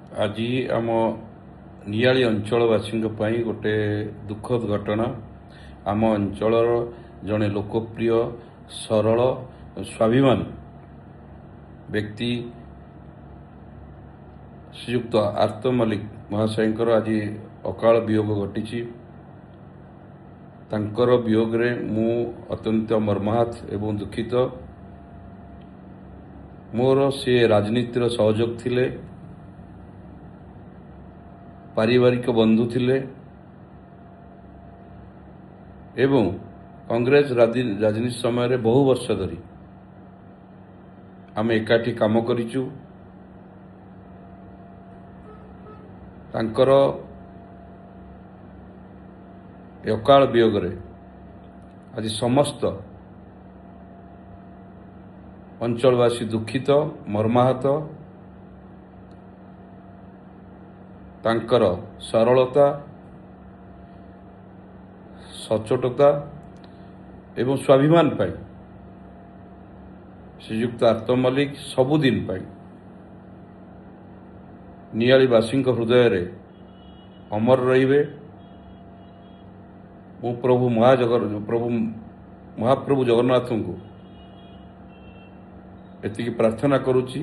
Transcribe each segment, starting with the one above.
आज आम नियाली अंचलवासी गोटे दुखद घटना। आम अंचल जड़े लोकप्रिय सरल स्वाभिमान व्यक्ति श्रीयुक्त आर्त मल्लिक महाशयकर आज अकाल वियोग घटी। तांकर वियोग रे मु अत्यंत मर्माहत एवं दुखित। मोर से राजनीतिर सहयोग थिले, पारिवारिक बंधु थिले एवं कांग्रेस राजनीति समय बहु वर्ष धरी आम एकाठी काम करिचु। तांकर अकाल वियोग रे आज समस्त अंचलवासी दुखित मर्माहत। तांकर सरलता, सचोटता एवं स्वाभिमान पाई श्रीयुक्त आर्त मल्लिक सबुदिन पाई नियालीवासी हृदय रे अमर रहिबे। मु प्रभु महाप्रभु जगन्नाथ को एतिकी प्रार्थना करुची,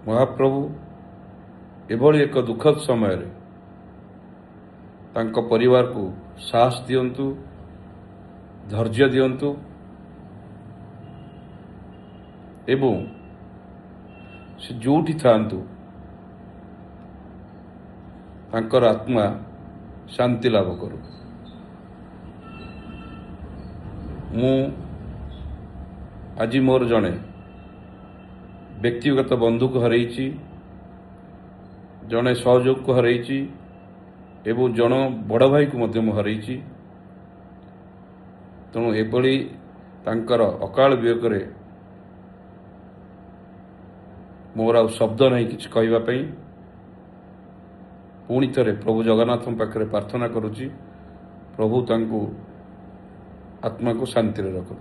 महाप्रभु एभली एक दुखद समय रे तांको परिवार को साहस दियंतु, धैर्य दियंतु एवं से जोठी थांतु तांकर आत्मा शांति लाभ करू। मु आज मोर जड़े व्यक्तिगत बंधु को हरई, जड़े सहयोग को हरई एवं जन बड़ भाई को हरई। तेणु एभली तांकर अकाल वियोग रे मोर आ शब्द नहीं किछि कहबा पई। पुणी थरे प्रभु जगन्नाथ पाखे प्रार्थना करुची, प्रभु तांको आत्मा को शांति रखु।